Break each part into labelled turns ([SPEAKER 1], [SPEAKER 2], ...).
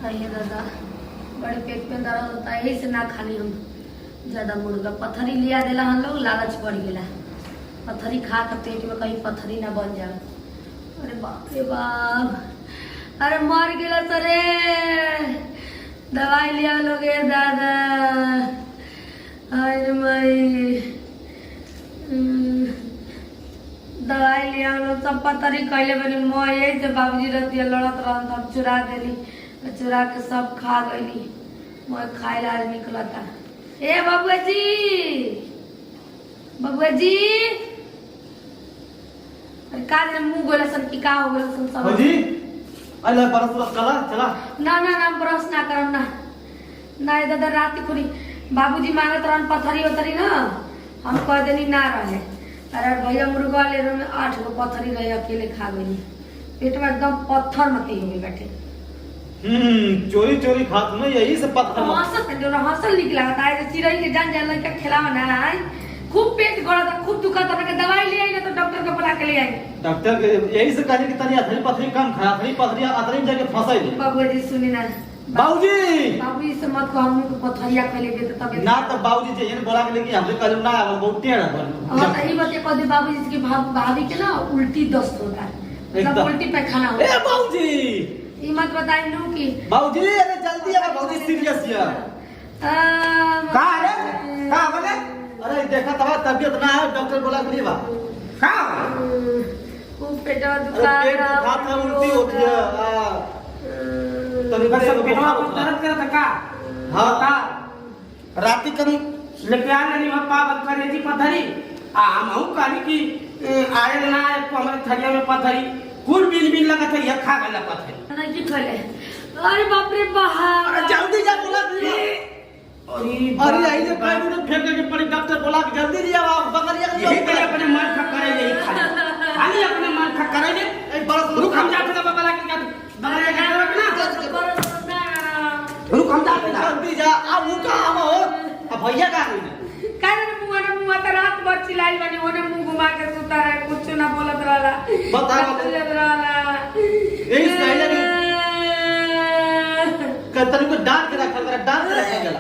[SPEAKER 1] आइए दादा, बड़े पेट में दर्द होता है, यही से ना खाली हम ज्यादा मुर्गा। पत्थरी लिया देला हम लोग, लालच पड़ गया। पत्थरी खा कर पेट में कहीं पत्थरी ना बन जाए। अरे बाप रे बाप, अरे मर गया सरे। दवाई लिया लोगे दादा। अरे मई दवाई लिया लोग, सब पत्थरी कैले बनी। मैं यही से बाबूजी रहती लड़त रहन, हम चुरा देली, चुरा के सब खा गई। मैं खाए ला निकला था। ए बबुआ जी, बबुआ जी, अरे का मुंह गोला सन की का हो गोला सन सब
[SPEAKER 2] जी। अरे परस चला चला
[SPEAKER 1] ना ना ना परस ना करम ना ना दादा। रात खुरी बाबूजी मांगत रहन पत्थरी उतरी ना, हम कह देनी ना रहे। अरे भैया मुर्गा ले रहे 8 गो पत्थरी रहे, अकेले खा गई। पेट में एकदम पत्थर मती हो गई बैठे।
[SPEAKER 2] चोरी चोरी खात में यही से पत्थर
[SPEAKER 1] हंसल निकला था। चिड़ै के जान जान लड़का खिलावा ना है। खूब पेट गड़ा था, खूब दुखा था, दवाई ले आई ना तो डॉक्टर को बुला के ले आई।
[SPEAKER 2] डॉक्टर के यही से कहने की तनी अथरी पथरी कम खा, अथरी पथरी अथरी में जाके फंसाई दे।
[SPEAKER 1] बाबूजी जी सुनी ना,
[SPEAKER 2] बाबूजी
[SPEAKER 1] बाबूजी से मत को, हम को पथरिया के ले दे तब
[SPEAKER 2] ना। तो बाबूजी जे ने बोला के लेके हमसे कल ना आवे, बहुत टेढ़ा बन।
[SPEAKER 1] और सही बात है, कह दे बाबूजी की भाभी के ना उल्टी दस्त होता है, मतलब उल्टी पैखाना होता है।
[SPEAKER 2] ए बाबूजी
[SPEAKER 1] ई मत बताई नु की
[SPEAKER 2] बाबूजी, अरे जल्दी आ, बहुत सीरियस है। का है का बोले? अरे देखा तबा तबीयत ना है, डॉक्टर बोला के लिए बा का
[SPEAKER 1] खूब पेट दुखा
[SPEAKER 2] रहा है, उल्टी होती है। तभी बस
[SPEAKER 3] पेटवा को दर्द करता का?
[SPEAKER 2] हां का राती करी
[SPEAKER 3] लेके आ नहीं मत पा बत करे जी पत्थरी। आ हम हूं काली की आयल ना है को हमारे थरिया में पत्थरी कुल बिन बिन लगा था, ये खा गला पत्थरी
[SPEAKER 1] ना की खले। अरे बाप रे बाप,
[SPEAKER 2] अरे जल्दी जा बोला अरे आई जे काई ने फेंक के पड़ी। डॉक्टर बोला कि जल्दी लिया आओ, बकरिया के
[SPEAKER 3] यही करे अपने मन खा करे यही खाली अपने मन खा करे ने।
[SPEAKER 2] ए बड़ा
[SPEAKER 3] रुक हम जाते ना बाबा के बकरिया के रखना। रुक हम जाते ना,
[SPEAKER 2] जल्दी जा। अब वो का हम हो अब भैया का कोई
[SPEAKER 1] काहे मुंह तो रात भर चिल्लाई बनी, ओने मुंह घुमा के सुता रहे, कुछ ना बोलत रहला।
[SPEAKER 2] बता यही सही लगे कतन को डांट के रखा कर, डांट के रखा गला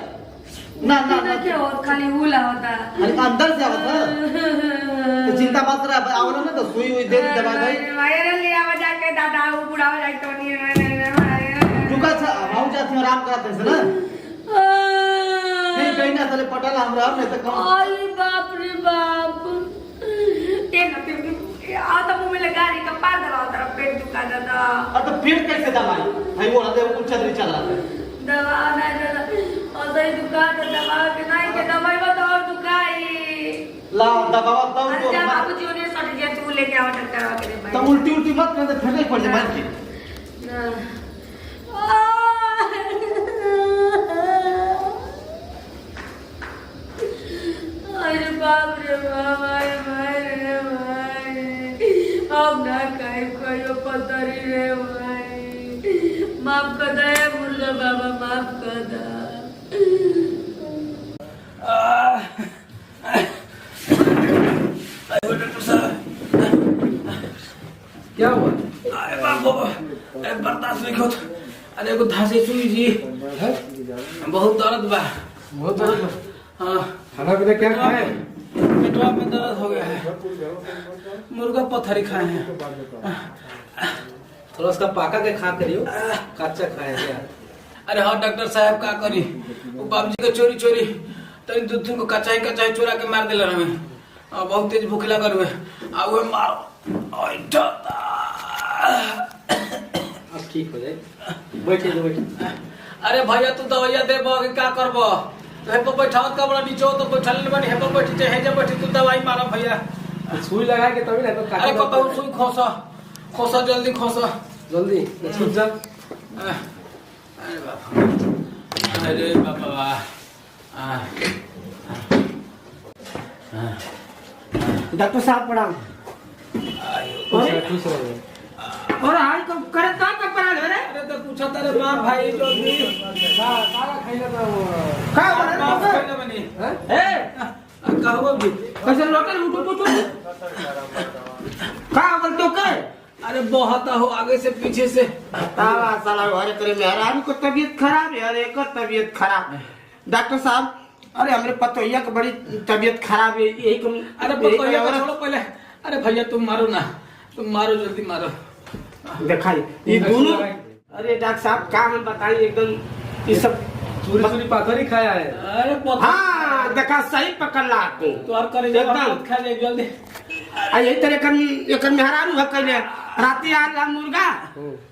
[SPEAKER 2] ना ना ना
[SPEAKER 1] क्या और खाली हुला होता।
[SPEAKER 2] अरे अंदर से आवत है तो चिंता मत कर। आवला ना तो सुई हुई दे दवा भाई
[SPEAKER 1] वायरल ले आवा जाके दादा वो बुढ़ा हो जाए तो नहीं
[SPEAKER 2] रुका था आऊ जाती आराम कराते से ना। नहीं कहीं ना तले पटल हमरा नहीं तो कम।
[SPEAKER 1] अरे बाप रे बाप, ये ना फिर आ तो मुंह में लगा रही कपार दबा उधर पेट दुखा दादा।
[SPEAKER 2] अब तो फिर कैसे दवाई भाई वो हदे कुछ चल रहा है
[SPEAKER 1] दवा नहीं दादा, और दही दुखा तो दवा के नहीं के दवाई बता और दुखाई
[SPEAKER 2] ला दवा दो तो
[SPEAKER 1] अच्छा बाबूजी ने सट गया, तू लेके आवा डॉक्टर आवा के भाई।
[SPEAKER 2] तो उल्टी उल्टी मत कर, फेंके पड़ जाए मार के
[SPEAKER 1] ना अरे बाप रे बाप, अरे भाई रे भाई, अब ना कहीं कोई पतरी रे भाई, माफ कर दे मुर्गा बाबा, माफ कर दे।
[SPEAKER 3] क्या हुआ? अरे बाबू बर्दाश्त नहीं होता। अरे को धासे सुई जी बहुत दर्द बा,
[SPEAKER 4] बहुत दर्द बा।
[SPEAKER 3] हाँ
[SPEAKER 4] खाना पीना क्या खाए?
[SPEAKER 3] पेटवा में दर्द हो गया है, मुर्गा पत्थरी खाए हैं।
[SPEAKER 4] थोड़ा उसका पाका के खा करियो, कच्चा खाए क्या?
[SPEAKER 3] अरे हाँ डॉक्टर साहब का करी, वो बाबूजी को चोरी चोरी तो इन दूध को कच्चा ही चुरा के मार दिला रहे। बहुत तेज भूख लगा रहे आ वो मारो
[SPEAKER 4] अब ठीक हो जाए, बैठे तो बैठे।
[SPEAKER 3] अरे भैया तू दवाइया दे क्या करब? तो हेपर बैठावत का बड़ा नीचे तो बैठल बनी, हेपर बैठी चाहे हेजा बैठी, तू दवाई मारा भैया।
[SPEAKER 4] सुई लगा के तभी ना तो काट।
[SPEAKER 3] अरे कतहु सुई खोसा खोसा, जल्दी खोसा
[SPEAKER 4] जल्दी छूट जा।
[SPEAKER 3] अरे बाबा, अरे बाबा
[SPEAKER 4] डॉक्टर साहब प्रणाम। खुश रहो।
[SPEAKER 3] और हाल को करत का पड़ा रे? अरे तो पूछा तेरे मां भाई जो भी
[SPEAKER 4] सारा खाइला ना वो
[SPEAKER 3] का बने बनी ए कहबो भी कैसे लोकल उठो तो का बोल तो के अरे बहुत हो आगे से पीछे से।
[SPEAKER 2] तावा साला घरे करे मेहरान को तबीयत खराब है। अरे को तबीयत खराब डॉक्टर साहब। अरे हमरे पतोहिया की बड़ी तबीयत खराब है। यही कम।
[SPEAKER 3] अरे पतोहिया को छोड़ो पहले। अरे भैया तुम मारो ना, तुम मारो जल्दी मारो।
[SPEAKER 2] दिखाई ये दोनों। अरे डॉक्टर साहब क्या हम बताइए एकदम ये सब
[SPEAKER 4] चूरी पाथरी खाया है।
[SPEAKER 3] अरे
[SPEAKER 2] हाँ देखा सही पकड़ ला तू
[SPEAKER 3] तो और करे
[SPEAKER 2] एकदम
[SPEAKER 3] खा ले जल्दी।
[SPEAKER 2] यही तरह एक मेहरारू है कहले राती आ ला मुर्गा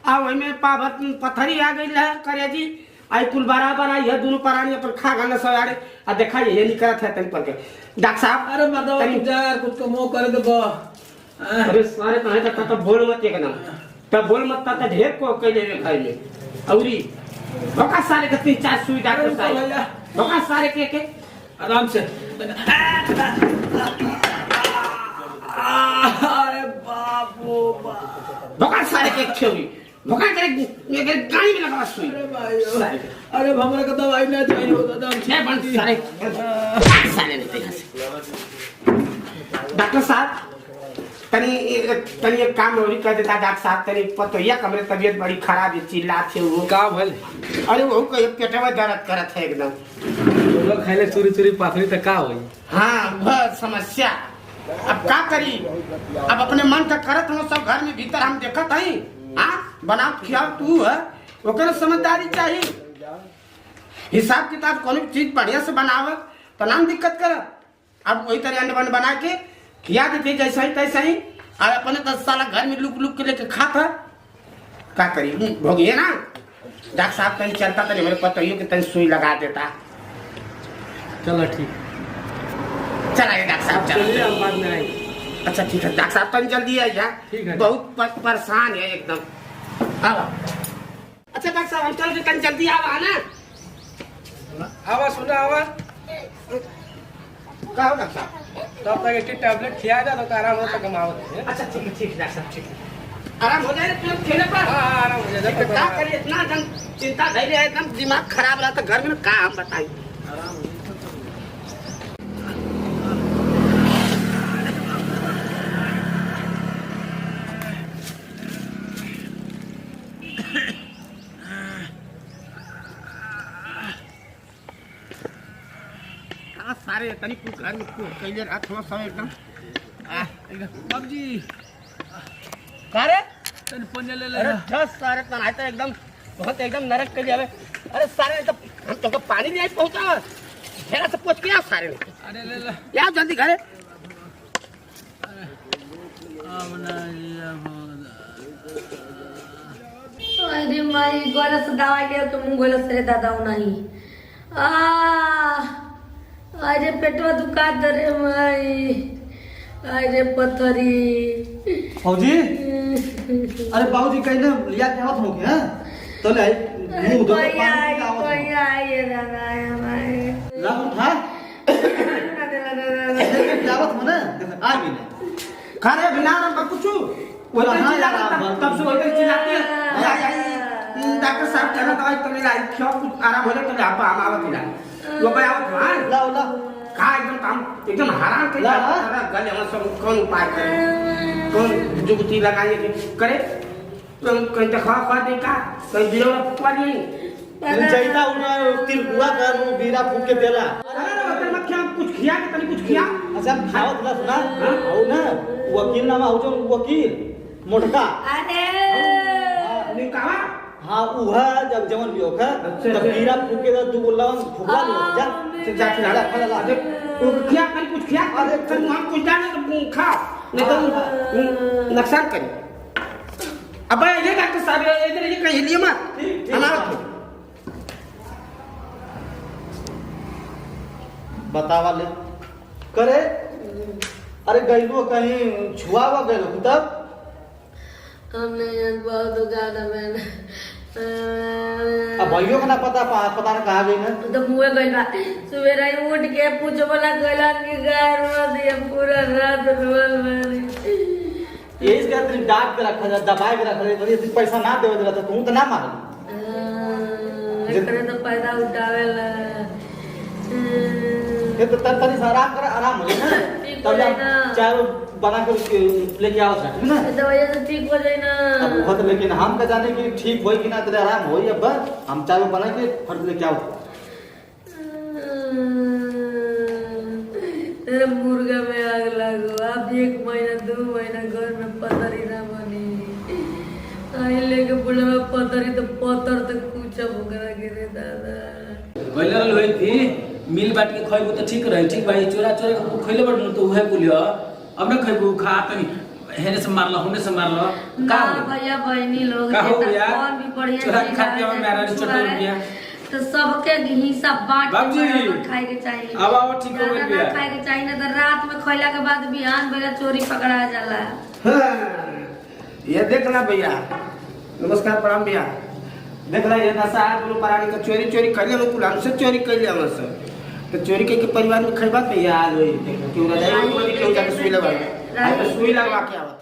[SPEAKER 2] आ वही में पावत पत्थरी आ गई है करे जी आई कुल बराबर आई है दोनों प्राणी पर खा गाना सवारे आ देखा ये नहीं करत है तन पर के डॉक्टर साहब।
[SPEAKER 3] अरे बताओ यार कुछ तो मुंह कर दो।
[SPEAKER 2] अरे सारे कहे तो बोल मत एकदम तब बोल मत ता ढेर को कहले भाई में औरी भका सारे के 3-4 सुई डॉक्टर साहब भका सारे के
[SPEAKER 3] आराम से। अरे बापू बाप
[SPEAKER 2] भका सारे के छेवी भका करे ये गाड़ी में लगा सुई।
[SPEAKER 3] अरे हमरा का दवाई ना चाहिए होता था
[SPEAKER 2] छे बन सारे सारे नहीं से डॉक्टर साहब तनी एक काम और कर देता डॉक्टर साहब तनी पतोहिया कमरे तबीयत बड़ी खराब है चिल्लात है वो
[SPEAKER 4] का भल
[SPEAKER 2] अरे वो कहीं पेट में दर्द करत है एकदम।
[SPEAKER 4] लोग खाइले चूरी पाथरी तो का होई।
[SPEAKER 2] हाँ बहुत समस्या अब क्या करी अब अपने मन का करत हो सब घर में भीतर हम देखत हई। हाँ बनाओ खियाओ तू है ओकरे समझदारी चाहिए हिसाब किताब कोई चीज बढ़िया से बनाव तो नाम दिक्कत कर। अब वही तरह अंडे बन बना के खिया देते जैसा ही तैसा ही और अपने 10 साल घर में लुक लुक के लेके खाता क्या करी भोगिए ना। डॉक्टर साहब कहीं चलता तो मेरे पतोहियों के तन सुई लगा देता।
[SPEAKER 4] चलो ठीक
[SPEAKER 2] चलाइए डॉक्टर साहब
[SPEAKER 4] चलिए हम
[SPEAKER 2] चलिए।
[SPEAKER 4] बाद में आएंगे।
[SPEAKER 2] अच्छा ठीक है डॉक्टर साहब तन जल्दी आ जा
[SPEAKER 4] ठीक है।
[SPEAKER 2] बहुत परेशान है एकदम। आओ अच्छा डॉक्टर साहब हम चल के तन जल्दी आओ आना।
[SPEAKER 4] आवा सुना आवा
[SPEAKER 2] क्या हो डॉक्टर साहब।
[SPEAKER 4] तब तक एक टैबलेट खिया जा तो आराम होता कमावत है।
[SPEAKER 2] अच्छा ठीक है डॉक्टर साहब ठीक है आराम हो जाए फिर खेले पर।
[SPEAKER 4] हां आराम हो जाए।
[SPEAKER 2] क्या करिए इतना एकदम चिंता धैर्य है एकदम दिमाग खराब रहता घर में क्या हम बताइए। सारे तनी कुछ घर में कैले रहा थोड़ा समय एकदम
[SPEAKER 3] बाबूजी
[SPEAKER 2] सारे
[SPEAKER 3] तन पन्ने ले ले।
[SPEAKER 2] अरे 10 सारे तनाई तो एकदम बहुत एकदम नरक के लिए अरे सारे तो हम तो पानी नहीं पहुंचा घेरा से पूछ के आओ सारे
[SPEAKER 3] अरे ले ले
[SPEAKER 2] यार जल्दी घरे
[SPEAKER 1] अरे माई गोलस दवाई ले तो मुंह गोलस रे दादा नहीं अरे पेटवा दुखा रे माई अरे पथरी।
[SPEAKER 5] फौजी अरे बाबूजी कहीं ना लिया के आवत हो क्या तो ले मुंह धो
[SPEAKER 1] कोई आई
[SPEAKER 5] पानी आवत
[SPEAKER 1] कोई आई ये दादा हमारे
[SPEAKER 5] ला उठा आवत हो ना आ भी ना
[SPEAKER 2] खाने बिना ना कुछ वो तो तब से बोलते चिल्लाती है डॉक्टर साहब कहना दवाई तो मिला क्यों कुछ आराम हो जाए तो आप हम आवत मिला वो भाई आवत हां
[SPEAKER 5] ला ला
[SPEAKER 2] का एकदम काम एकदम हैरान कर रहा गले में सब कौन उपाय करे कौन जुगती लगाए करे कहीं देखा खा दे का कहीं बिरो पकवा नहीं
[SPEAKER 5] जैता उना तिल बुआ कर वो बीरा फूक के देला
[SPEAKER 2] अरे मत क्या कुछ खिया के तनी कुछ खिया
[SPEAKER 5] अच्छा खावत ना सुना हो ना वकील नामा हो जो वकील मोटका
[SPEAKER 1] अरे
[SPEAKER 2] निकावा
[SPEAKER 5] हाँ उहा जब जवन भी होखा जब बीरा फूक के दू बोला फुकवा दो जा
[SPEAKER 2] जा खिला खा दे वो खिया कर कुछ खिया अरे तुम हम कुछ जाने तो खा नहीं तो नुकसान करे अब ये डॉक्टर साहब इधर ये कहीं लिए मत हमारा
[SPEAKER 5] बतावा ले करे अरे गईलो कहीं छुआवा गईलो तब
[SPEAKER 1] हमने बहुत दुकान में
[SPEAKER 5] अब भाइयों का ना पता ना कहा गई ना
[SPEAKER 1] तो मुँह गई बा सवेरा ही उठ के पूछो बोला गला की गार में दिया पूरा रात रोल मारी
[SPEAKER 5] यही के तेरी डांट के रखा जा दबाए के रखा जा यदि पैसा ना देवे देला तो तू तो ना मार
[SPEAKER 1] एकरे तो पैदा उठावे ला
[SPEAKER 5] ये तो तनी से आराम कर आराम हो ना
[SPEAKER 1] ठीक ठीक हो
[SPEAKER 5] तब
[SPEAKER 1] जाए
[SPEAKER 5] हम
[SPEAKER 1] ना।
[SPEAKER 5] चाय बना कर लेके आओ सर ना।
[SPEAKER 1] दवाई से ठीक हो जाए ना।
[SPEAKER 5] अब वो तो लेकिन हम का जाने कि ठीक होई कि ना तेरे आराम होई अब हम चाय बना के फट लेके आओ।
[SPEAKER 1] तेरे मुर्गा में आग लगो। अब 1 महीना 2 महीना घर में पथरी ना बनी। आई लेके बुढ़वा पथरी तो पत्थर तो कुछ भुगरा गिरे दादा।
[SPEAKER 3] पहले होई थी मिल बाट के खइबू तो ठीक रहे। ठीक भाई चोरा चोरा के खइले बड़ तो उहे बोलियो अब ना खइबू खा तनी हेने से मारला होने से मारला
[SPEAKER 1] ना भैया बहनी लोग
[SPEAKER 3] का हो
[SPEAKER 1] देता
[SPEAKER 3] गया
[SPEAKER 1] कौन भी बढ़िया
[SPEAKER 3] चोरा
[SPEAKER 1] चीज
[SPEAKER 3] खा
[SPEAKER 1] है,
[SPEAKER 3] के हम मेरा
[SPEAKER 1] जैसे
[SPEAKER 3] चटोर
[SPEAKER 1] छुआ है,
[SPEAKER 3] गया
[SPEAKER 1] तो सबके हिस्सा बांट
[SPEAKER 3] बाबूजी,
[SPEAKER 1] के बराबर खाए के चाहिए।
[SPEAKER 3] अब आओ ठीक हो
[SPEAKER 1] ज्यादा
[SPEAKER 3] गइल
[SPEAKER 1] ना
[SPEAKER 3] बिया।
[SPEAKER 1] खाए के चाहिए ना तो रात में खइला के बाद बिहान बेला चोरी पकड़ा जाला।
[SPEAKER 2] ये देखना भैया, नमस्कार प्रणाम भैया। देख रहा ये नशा है प्राणी का चोरी चोरी कर लिया कुल हमसे चोरी कर लिया हमसे तो चोरी करके परिवार में खैबा तो याद होई देखो क्यों ना जाए क्यों जाके सुई लगा सुई लगवा के आवत